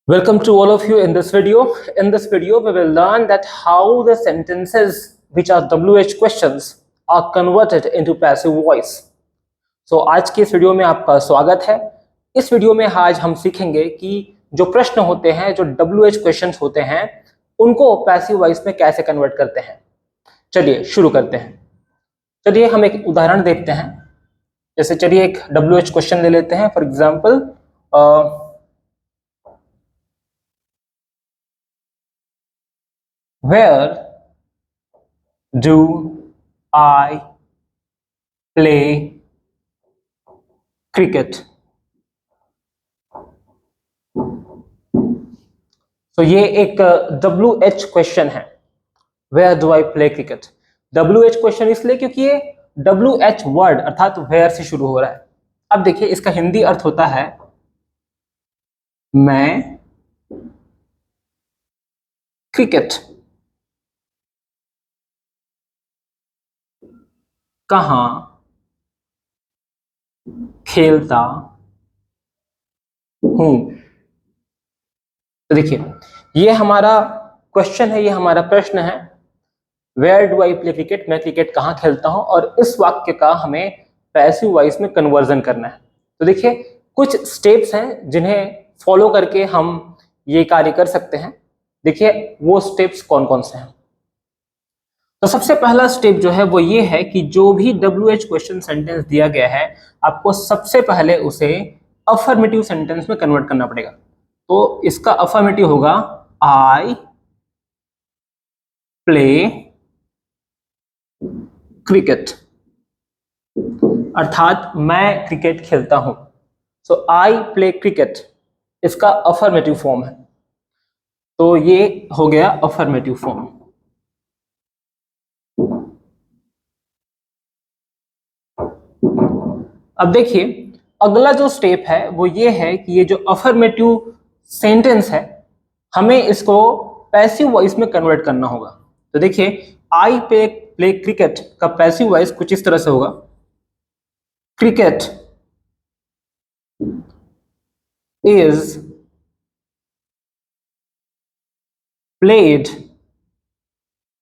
Welcome to all of you in this video. In this video, we will learn that how the sentences which are WH questions are converted into passive voice. So आज की इस video में आपका स्वागत है। इस video में आज हम सीखेंगे कि जो प्रश्न होते हैं, जो WH क्वेश्चंस होते हैं, उनको पैसिव वॉइस में कैसे कन्वर्ट करते हैं। चलिए शुरू करते हैं। चलिए हम एक उदाहरण देखते हैं। जैसे चलिए एक WH क्वेश्चन ले लेते हैं। For example Where do I play cricket? तो ये एक WH क्वेश्चन है। Where do I play cricket? WH question इसलिए क्योंकि ये WH वर्ड अर्थात where से शुरू हो रहा है। अब देखिए इसका हिंदी अर्थ होता है मैं क्रिकेट कहां खेलता हूं। तो देखिए ये हमारा क्वेश्चन है, ये हमारा प्रश्न है। Where do I play cricket, मैं क्रिकेट कहां खेलता हूं, और इस वाक्य का हमें पैसिव वॉइस में कन्वर्जन करना है। तो देखिए कुछ स्टेप्स हैं जिन्हें फॉलो करके हम ये कार्य कर सकते हैं। देखिए वो स्टेप्स कौन कौन से हैं। तो सबसे पहला स्टेप जो है वो ये है कि जो भी WH क्वेश्चन सेंटेंस दिया गया है आपको सबसे पहले उसे अफर्मेटिव सेंटेंस में कन्वर्ट करना पड़ेगा। तो इसका अफर्मेटिव होगा आई प्ले क्रिकेट, अर्थात मैं क्रिकेट खेलता हूं। सो आई प्ले क्रिकेट इसका अफर्मेटिव फॉर्म है। तो ये हो गया अफर्मेटिव फॉर्म। अब देखिए अगला जो स्टेप है वो ये है कि ये जो अफर्मेटिव सेंटेंस है हमें इसको पैसिव वॉइस में कन्वर्ट करना होगा। तो देखिए आई प्ले क्रिकेट का पैसिव वॉइस कुछ इस तरह से होगा, क्रिकेट इज प्लेड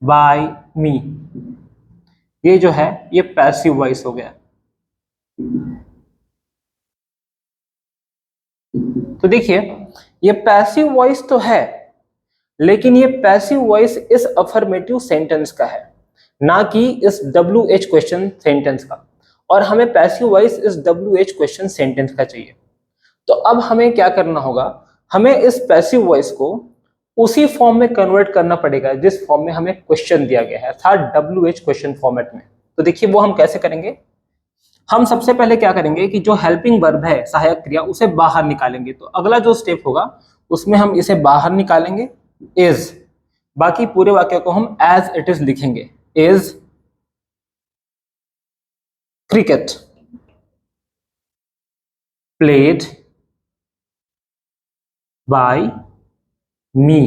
बाय मी। ये जो है ये पैसिव वॉइस हो गया। तो देखिए ये पैसिव वॉइस तो है, लेकिन ये पैसिव वॉइस इस अफर्मेटिव सेंटेंस का है, ना कि इस WH क्वेश्चन सेंटेंस का। और हमें पैसिव वॉइस इस WH क्वेश्चन सेंटेंस का चाहिए। तो अब हमें क्या करना होगा, हमें इस पैसिव वॉइस को उसी फॉर्म में कन्वर्ट करना पड़ेगा जिस फॉर्म में हमें क्वेश्चन दिया गया है, अर्थात WH क्वेश्चन फॉर्मेट में। तो देखिए वो हम कैसे करेंगे। हम सबसे पहले क्या करेंगे कि जो हेल्पिंग वर्ब है, सहायक क्रिया, उसे बाहर निकालेंगे। तो अगला जो स्टेप होगा उसमें हम इसे बाहर निकालेंगे, इज। बाकी पूरे वाक्य को हम एज इट इज लिखेंगे, इज क्रिकेट प्लेड बाय मी।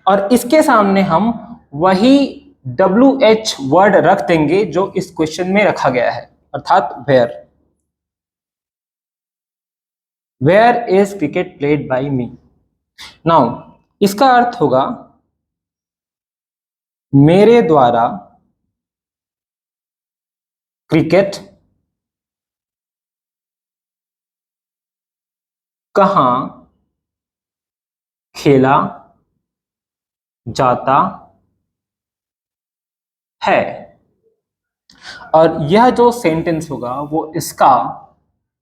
और इसके सामने हम वही WH वर्ड रख देंगे जो इस क्वेश्चन में रखा गया है, अर्थात where is cricket played by me. Now इसका अर्थ होगा मेरे द्वारा क्रिकेट कहां खेला जाता है। और यह जो सेंटेंस होगा वो इसका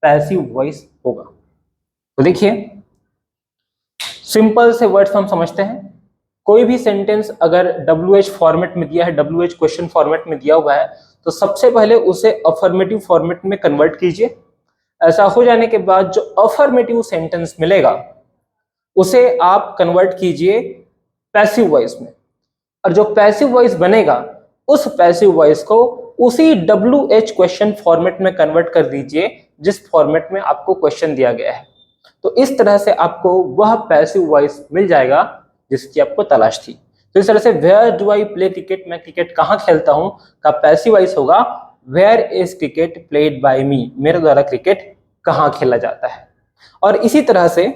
पैसिव वॉइस होगा। तो देखिए सिंपल से वर्ड्स हम समझते हैं। कोई भी सेंटेंस अगर WH फॉर्मेट में दिया है, WH क्वेश्चन फॉर्मेट में दिया हुआ है, तो सबसे पहले उसे अफर्मेटिव फॉर्मेट में कन्वर्ट कीजिए। ऐसा हो जाने के बाद जो अफर्मेटिव सेंटेंस मिलेगा उसे आप कन्वर्ट कीजिए पैसिव वॉइस में, और जो पैसिव वॉइस बनेगा उस पैसिव वॉइस को उसी WH क्वेश्चन फॉर्मेट में कन्वर्ट कर दीजिए जिस फॉर्मेट में आपको क्वेश्चन दिया गया है। तो इस तरह से आपको वह पैसिव वॉइस मिल जाएगा जिसकी आपको तलाश थी। तो इस तरह से where do I play cricket, मैं क्रिकेट कहां खेलता हूं, का पैसिव वॉइस होगा where is cricket played by me, मेरे द्वारा क्रिकेट कहां खेला जाता है। और इसी तरह से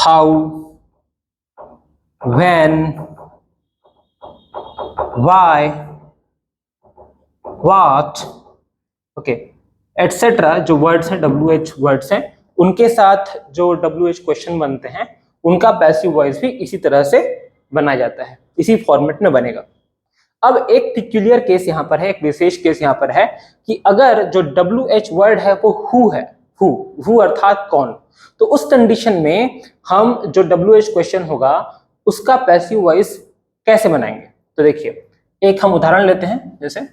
how, when, why, what, okay, etcetera जो वर्ड्स हैं, WH वर्ड्स हैं, उनके साथ जो WH क्वेश्चन बनते हैं उनका पैसिव वॉइस भी इसी तरह से बनाया जाता है, इसी फॉर्मेट में बनेगा। अब एक पिक्यूलियर केस यहाँ पर है, एक विशेष केस यहाँ पर है कि अगर जो WH वर्ड है वो हु है, हु अर्थात कौन, तो उस कंडीशन में हम जो WH क्वेश्चन होगा उसका पैसिव वॉइस कैसे बनाएंगे। तो देखिए एक हम उदाहरण लेते हैं, जैसे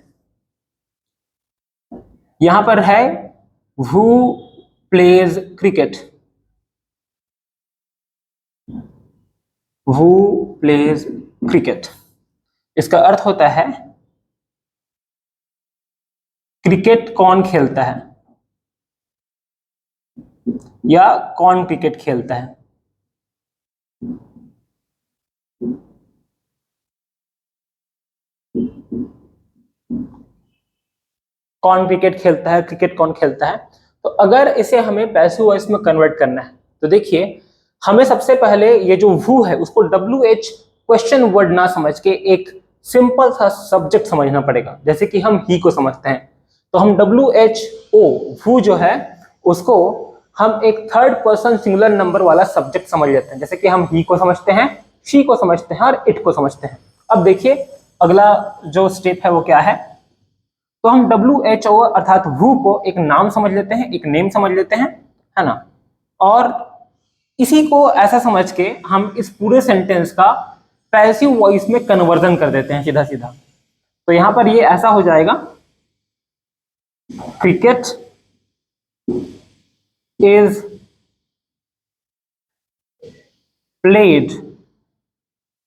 यहां पर है who plays cricket, who plays cricket, इसका अर्थ होता है क्रिकेट कौन खेलता है या कौन क्रिकेट खेलता है। कौन क्रिकेट खेलता है, क्रिकेट कौन खेलता है। तो अगर इसे हमें पैसिव वॉइस में कन्वर्ट करना है तो देखिए हमें सबसे पहले ये जो हु है उसको WH क्वेश्चन वर्ड ना समझ के एक सिंपल सा सब्जेक्ट समझना पड़ेगा। जैसे कि हम ही को समझते हैं तो हम WHO हु जो है उसको हम एक थर्ड पर्सन सिंगुलर नंबर वाला सब्जेक्ट समझ लेते हैं। जैसे कि हम ही को समझते हैं, शी को समझते हैं और इट को समझते हैं। अब देखिए अगला जो स्टेप है वो क्या है, तो हम WHO अर्थात हु को एक नाम समझ लेते हैं, एक नेम समझ लेते हैं, है ना, और इसी को ऐसा समझ के हम इस पूरे सेंटेंस का पैसिव वॉइस में कन्वर्जन कर देते हैं सीधा सीधा। तो यहां पर ये ऐसा हो जाएगा, क्रिकेट इज प्लेड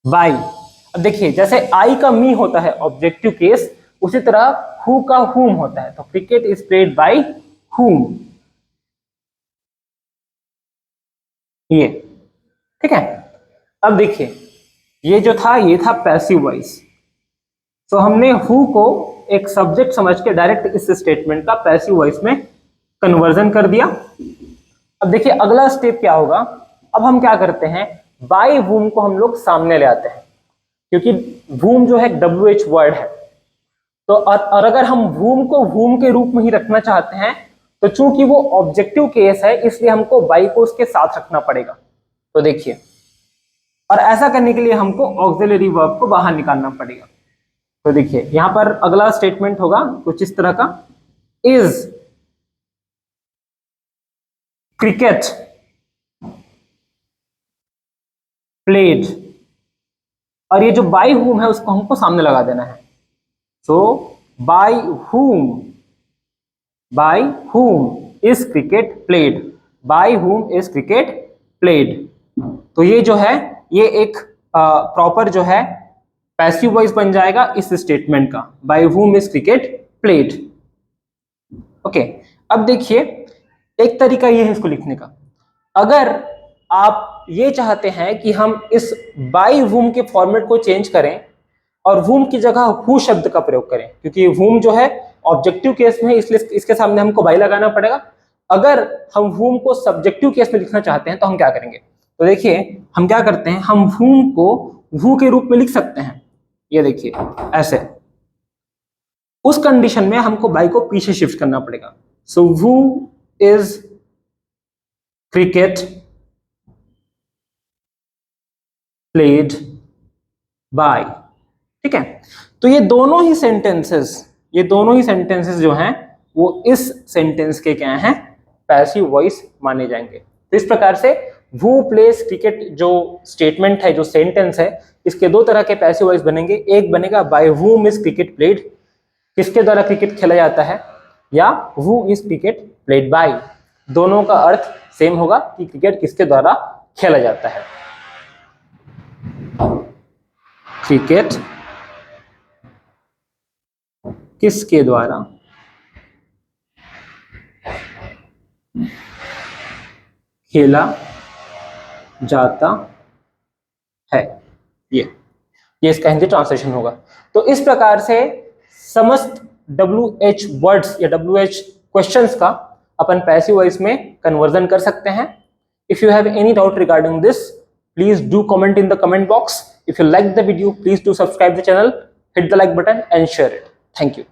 बाय। अब देखिए जैसे आई का मी होता है ऑब्जेक्टिव केस, उसी तरह हु का हुम होता है। तो क्रिकेट इज प्लेड बाय हुम, ये ठीक है। अब देखिए ये जो था ये था पैसिव वॉइस। तो हमने हु को एक सब्जेक्ट समझ के डायरेक्ट इस स्टेटमेंट का पैसिव वॉइस में कन्वर्जन कर दिया। अब देखिए अगला स्टेप क्या होगा, अब हम क्या करते हैं, बाय वूम को हम लोग सामने ले आते हैं, क्योंकि वूम जो है WH वर्ड है। तो और अगर हम वूम को वूम के रूप में ही रखना चाहते हैं तो चूंकि वो ऑब्जेक्टिव केस है इसलिए हमको बाय को उसके साथ रखना पड़ेगा। तो देखिए, और ऐसा करने के लिए हमको ऑक्सिलरी वर्ब को बाहर निकालना पड़ेगा। तो देखिए यहां पर अगला स्टेटमेंट होगा कुछ इस तरह का, इज क्रिकेट प्लेड, और ये जो बाय हुम है उसको हमको सामने लगा देना है। So by whom is cricket played, by whom is cricket played. तो ये जो है ये एक प्रॉपर जो है पैसिव वॉइस बन जाएगा इस स्टेटमेंट का, bye whom is cricket played. Okay, अब देखिए एक तरीका ये है इसको लिखने का, अगर आप ये चाहते हैं कि हम इस बाय वूम के फॉर्मेट को चेंज करें और वूम की जगह हु शब्द का प्रयोग करें, क्योंकि वूम जो है ऑब्जेक्टिव केस में है इसलिए इसके सामने हमको बाय लगाना पड़ेगा। अगर हम वूम को सब्जेक्टिव केस में लिखना चाहते हैं तो हम क्या करेंगे, तो देखिए हम क्या करते हैं, हम वूम को वू के रूप में लिख सकते हैं, ये देखिए ऐसे। उस कंडीशन में हमको बाय को पीछे शिफ्ट करना पड़ेगा। सो वू इज क्रिकेट प्लेड बाय, ठीक है। तो ये दोनों ही सेंटेंसेस जो हैं वो इस सेंटेंस के क्या हैं, पैसिव वॉइस माने जाएंगे। तो इस प्रकार से वू प्लेस क्रिकेट जो स्टेटमेंट है, जो सेंटेंस है, इसके दो तरह के पैसिव वॉइस बनेंगे। एक बनेगा बाय वूम इज क्रिकेट प्लेड, किसके द्वारा क्रिकेट खेला जाता है, या वू इज क्रिकेट प्लेड बाय, दोनों का अर्थ सेम होगा कि क्रिकेट किसके द्वारा खेला जाता है। क्रिकेट किसके द्वारा खेला जाता है, ये इसका हिंदी ट्रांसलेशन होगा। तो इस प्रकार से समस्त WH वर्ड्स या WH क्वेश्चंस का अपन पैसिव वॉइस में कन्वर्जन कर सकते हैं। If you have any doubt regarding this, please do comment in the comment box. If you like the video, please do subscribe the channel, hit the like button and share it. Thank you.